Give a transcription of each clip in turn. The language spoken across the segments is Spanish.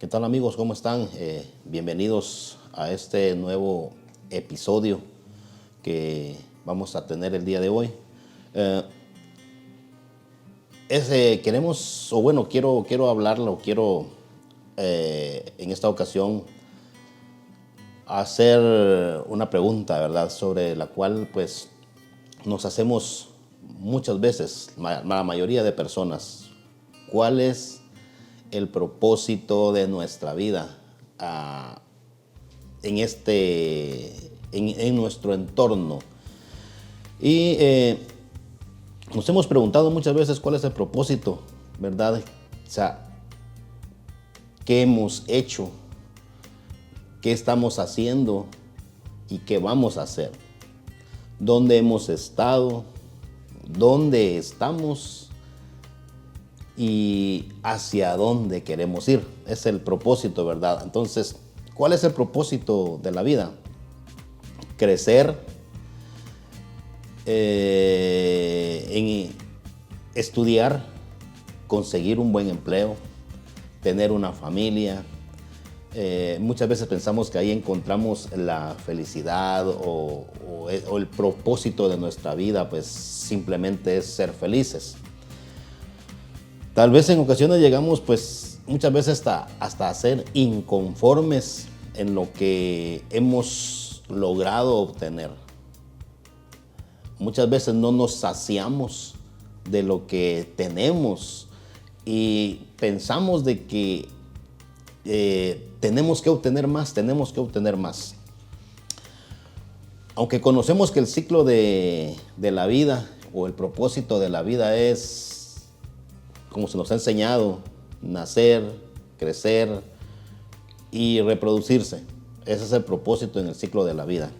¿Qué tal amigos? ¿Cómo están? Bienvenidos a este nuevo episodio que vamos a tener el día de hoy. Eh, Queremos, o bueno, quiero hablarlo, quiero en esta ocasión hacer una pregunta, ¿verdad? Sobre la cual pues nos hacemos muchas veces, la mayoría de personas. ¿Cuál es el propósito de nuestra vida en nuestro entorno? Y nos hemos preguntado muchas veces cuál es el propósito, ¿verdad? O sea, ¿qué hemos hecho? ¿Qué estamos haciendo? ¿Y qué vamos a hacer? ¿Dónde hemos estado? ¿Dónde estamos? ¿Y hacia dónde queremos ir? Es el propósito, ¿verdad? Entonces, ¿cuál es el propósito de la vida? Crecer, en estudiar, conseguir un buen empleo, tener una familia. Muchas veces pensamos que ahí encontramos la felicidad o el propósito de nuestra vida, pues simplemente es ser felices. Tal vez en ocasiones llegamos pues muchas veces hasta a ser inconformes en lo que hemos logrado obtener. Muchas veces no nos saciamos de lo que tenemos y pensamos de que tenemos que obtener más, tenemos que obtener más. Aunque conocemos que el ciclo de la vida o el propósito de la vida es, como se nos ha enseñado, nacer, crecer y reproducirse. Ese es el propósito en el ciclo de la vida.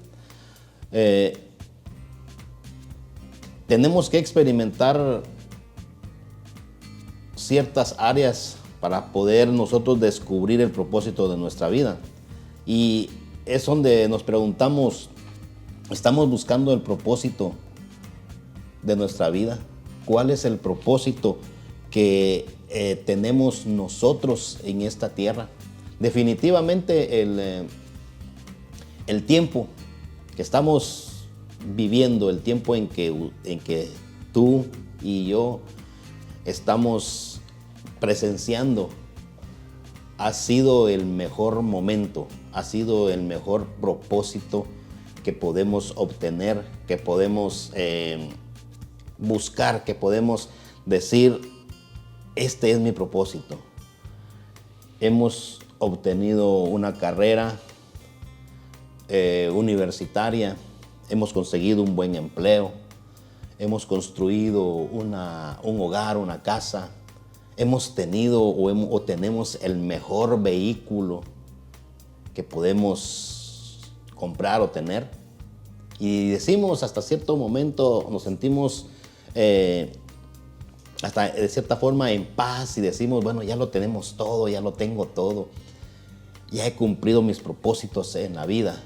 Tenemos que experimentar ciertas áreas para poder nosotros descubrir el propósito de nuestra vida. Y es donde nos preguntamos, ¿estamos buscando el propósito de nuestra vida? ¿Cuál es el propósito que tenemos nosotros en esta tierra? Definitivamente el tiempo que estamos viviendo, el tiempo en que tú y yo estamos presenciando, ha sido el mejor momento, ha sido el mejor propósito que podemos obtener, que podemos buscar, que podemos decir, este es mi propósito. Hemos obtenido una carrera universitaria, hemos conseguido un buen empleo, hemos construido un hogar, una casa, hemos tenido o tenemos el mejor vehículo que podemos comprar o tener. Y decimos, hasta cierto momento nos sentimos hasta de cierta forma en paz y decimos, bueno, ya lo tenemos todo, ya lo tengo todo, ya he cumplido mis propósitos en la vida.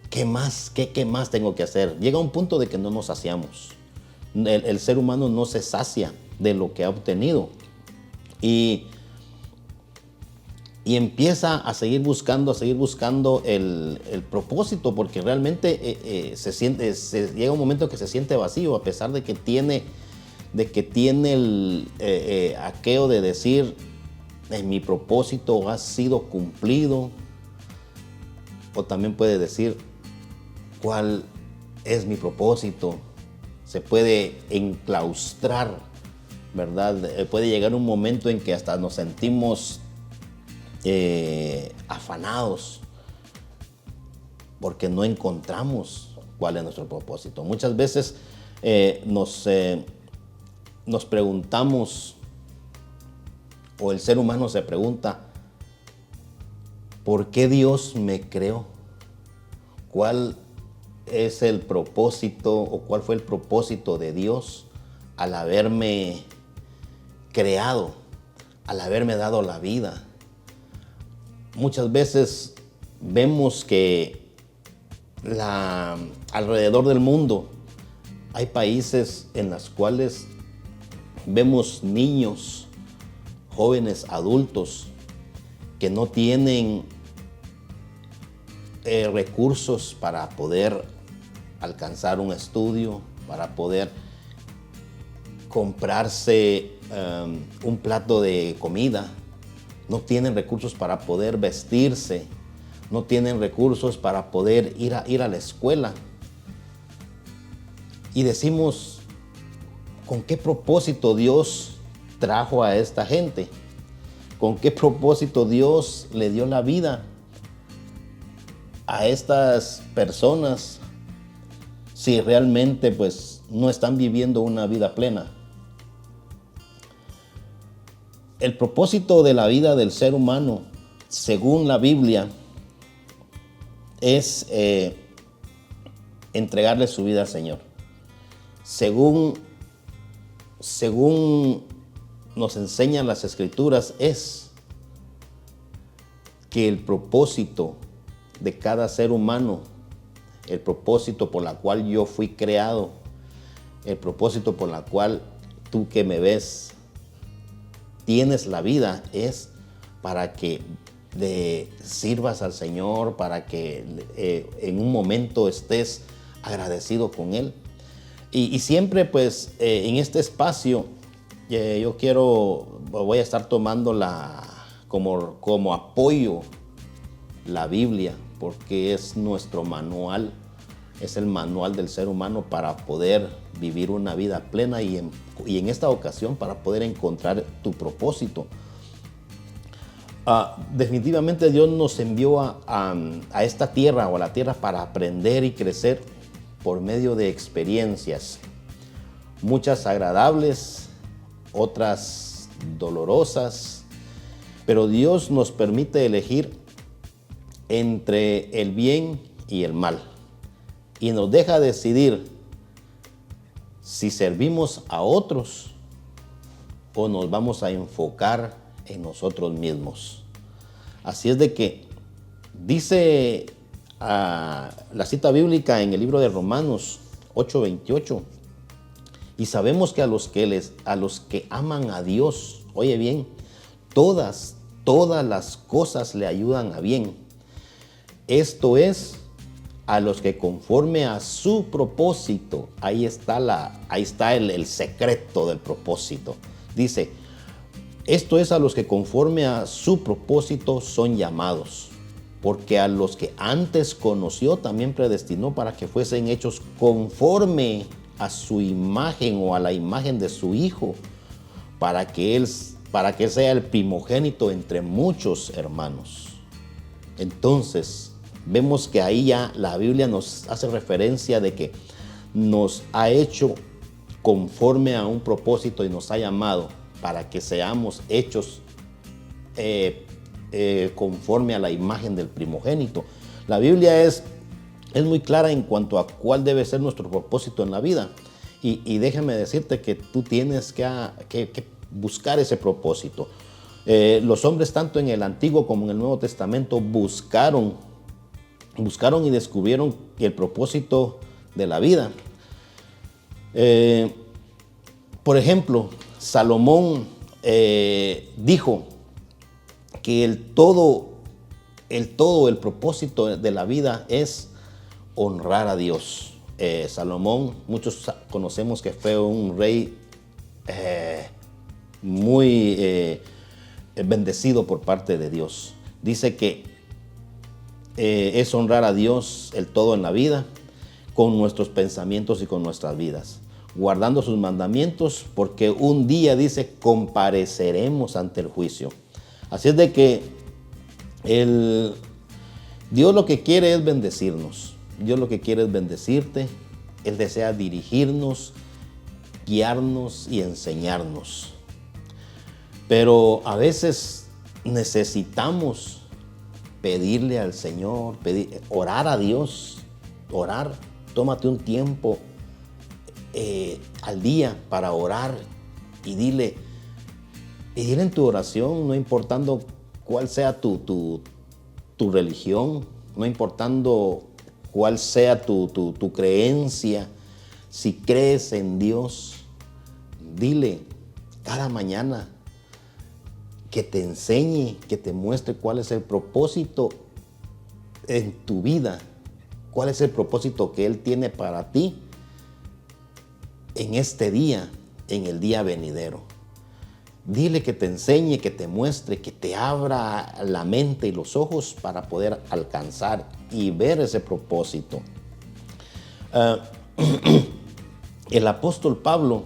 ¿Qué más? ¿Qué más tengo que hacer? Llega un punto de que no nos saciamos. El ser humano no se sacia de lo que ha obtenido y empieza a seguir buscando el propósito, porque realmente llega un momento que se siente vacío, a pesar de que tiene el aquello de decir, mi propósito ha sido cumplido. O también puede decir, ¿cuál es mi propósito? Se puede enclaustrar, ¿verdad? Puede llegar un momento en que hasta nos sentimos afanados porque no encontramos cuál es nuestro propósito. Muchas veces nos preguntamos, o el ser humano se pregunta, ¿por qué Dios me creó? ¿Cuál es el propósito o cuál fue el propósito de Dios al haberme creado, al haberme dado la vida? Muchas veces vemos que alrededor del mundo hay países en los cuales vemos niños, jóvenes, adultos que no tienen recursos para poder alcanzar un estudio, para poder comprarse un plato de comida, no tienen recursos para poder vestirse, no tienen recursos para poder ir a la escuela. Y decimos, ¿con qué propósito Dios trajo a esta gente? ¿Con qué propósito Dios le dio la vida a estas personas si realmente pues no están viviendo una vida plena? El propósito de la vida del ser humano, según la Biblia, es entregarle su vida al Señor. Según nos enseñan las Escrituras, es que el propósito de cada ser humano, el propósito por la cual yo fui creado, el propósito por la cual tú que me ves tienes la vida, es para que le sirvas al Señor, para que en un momento estés agradecido con Él. Y siempre pues en este espacio voy a estar tomando como apoyo la Biblia, porque es nuestro manual, es el manual del ser humano para poder vivir una vida plena y en esta ocasión para poder encontrar tu propósito. Definitivamente Dios nos envió a esta tierra o a la tierra para aprender y crecer por medio de experiencias, muchas agradables, otras dolorosas, pero Dios nos permite elegir entre el bien y el mal y nos deja decidir si servimos a otros o nos vamos a enfocar en nosotros mismos. Así es de que dice la cita bíblica en el libro de Romanos 8:28, y sabemos que a los que aman a Dios, oye bien, todas las cosas le ayudan a bien. Esto es, a los que conforme a su propósito, ahí está el secreto del propósito. Dice, esto es a los que conforme a su propósito son llamados, porque a los que antes conoció también predestinó para que fuesen hechos conforme a su imagen o a la imagen de su Hijo, para que él sea el primogénito entre muchos hermanos. Entonces, vemos que ahí ya la Biblia nos hace referencia de que nos ha hecho conforme a un propósito y nos ha llamado para que seamos hechos conforme a la imagen del primogénito. La Biblia es muy clara en cuanto a cuál debe ser nuestro propósito en la vida. Y déjame decirte que tú tienes que buscar ese propósito. Los hombres tanto en el Antiguo como en el Nuevo Testamento buscaron y descubrieron el propósito de la vida. Por ejemplo, Salomón dijo que el propósito de la vida es honrar a Dios. Salomón, muchos conocemos que fue un rey muy bendecido por parte de Dios. Dice que es honrar a Dios el todo en la vida, con nuestros pensamientos y con nuestras vidas, guardando sus mandamientos, porque un día, dice, compareceremos ante el juicio. Así es de que Dios lo que quiere es bendecirnos. Dios lo que quiere es bendecirte. Él desea dirigirnos, guiarnos y enseñarnos. Pero a veces necesitamos pedirle al Señor, orar a Dios, orar. Tómate un tiempo al día para orar y dile en tu oración, no importando cuál sea tu religión, no importando cuál sea tu creencia, si crees en Dios, dile cada mañana que te enseñe, que te muestre cuál es el propósito en tu vida, cuál es el propósito que Él tiene para ti en este día, en el día venidero. Dile que te enseñe, que te muestre, que te abra la mente y los ojos para poder alcanzar y ver ese propósito. El apóstol Pablo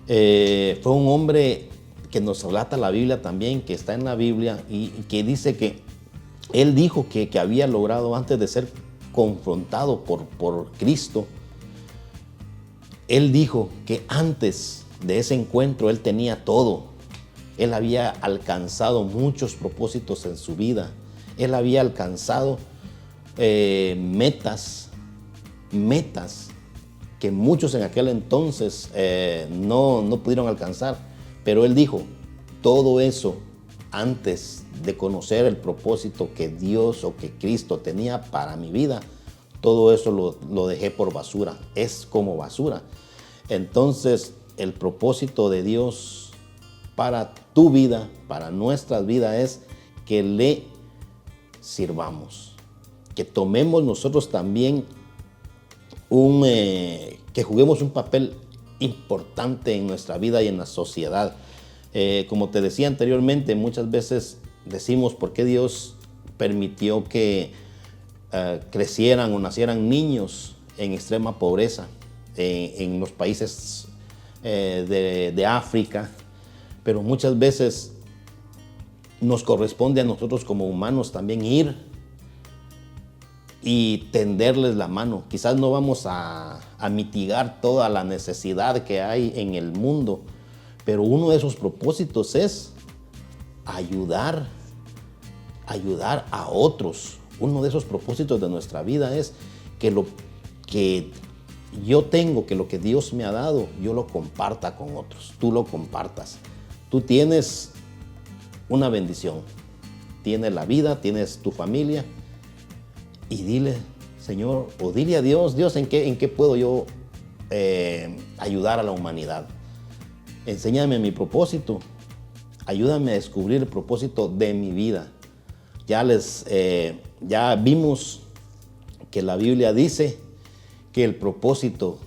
fue un hombre que nos relata la Biblia también, que está en la Biblia y que dice que él dijo que había logrado, antes de ser confrontado por Cristo, él dijo que antes de ese encuentro él tenía todo. Él había alcanzado muchos propósitos en su vida. Él había alcanzado metas que muchos en aquel entonces no pudieron alcanzar. Pero él dijo, todo eso antes de conocer el propósito que Dios o que Cristo tenía para mi vida, todo eso lo dejé por basura, es como basura. Entonces, el propósito de Dios para tu vida, para nuestras vidas, es que le sirvamos, que tomemos nosotros también que juguemos un papel importante en nuestra vida y en la sociedad. Como te decía anteriormente, muchas veces decimos por qué Dios permitió que crecieran o nacieran niños en extrema pobreza en los países de África, pero muchas veces nos corresponde a nosotros como humanos también ir y tenderles la mano. Quizás no vamos a mitigar toda la necesidad que hay en el mundo, pero uno de esos propósitos es ayudar a otros. Uno de esos propósitos de nuestra vida es que lo que yo tengo, que lo que Dios me ha dado, yo lo comparta con otros. Tú lo compartas. Tú tienes una bendición. Tienes la vida, tienes tu familia. Y dile, Señor, o dile a Dios, Dios, ¿en qué puedo yo ayudar a la humanidad? Enséñame mi propósito. Ayúdame a descubrir el propósito de mi vida. Ya vimos que la Biblia dice que el propósito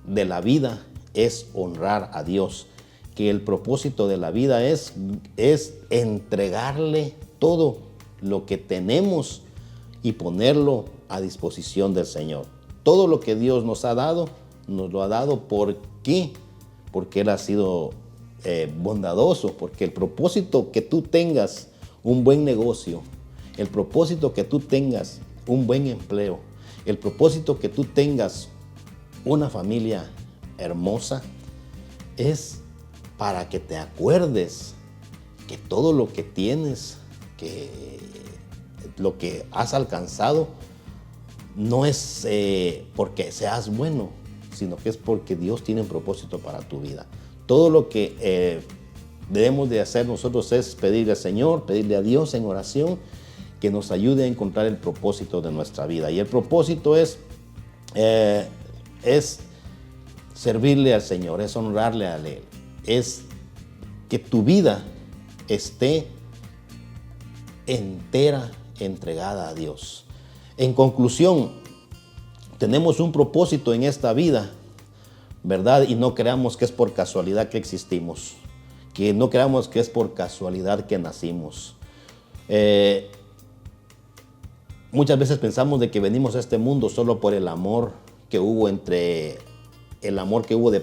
de la vida es honrar a Dios, que el propósito de la vida es entregarle todo lo que tenemos y ponerlo a disposición del Señor. Todo lo que Dios nos ha dado, nos lo ha dado porque Él ha sido bondadoso, porque el propósito que tú tengas un buen negocio, el propósito que tú tengas un buen empleo, el propósito que tú tengas una familia hermosa, es para que te acuerdes que todo lo que tienes, que lo que has alcanzado, no es porque seas bueno, sino que es porque Dios tiene un propósito para tu vida. Todo lo que debemos de hacer nosotros es pedirle al Señor, pedirle a Dios en oración, que nos ayude a encontrar el propósito de nuestra vida. Y el propósito es servirle al Señor, es honrarle a Él, es que tu vida esté entera entregada a Dios. En conclusión, tenemos un propósito en esta vida, ¿verdad? Y no creamos que es por casualidad que existimos, que no creamos que es por casualidad que nacimos. Muchas veces pensamos de que venimos a este mundo solo por el amor que hubo de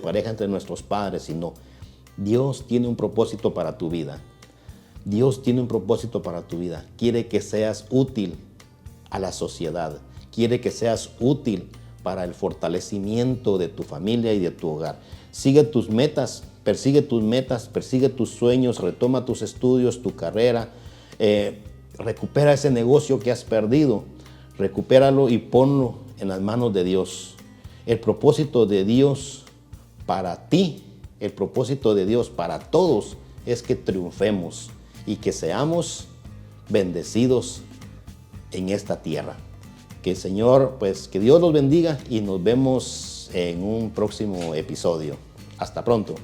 pareja entre nuestros padres, y no. Dios tiene un propósito para tu vida. Dios tiene un propósito para tu vida. Quiere que seas útil a la sociedad. Quiere que seas útil para el fortalecimiento de tu familia y de tu hogar. Sigue tus metas, persigue tus sueños, retoma tus estudios, tu carrera. Recupera ese negocio que has perdido. Recupéralo y ponlo en las manos de Dios. El propósito de Dios para ti, el propósito de Dios para todos, es que triunfemos y que seamos bendecidos en esta tierra. Que el Señor, que Dios los bendiga y nos vemos en un próximo episodio. Hasta pronto.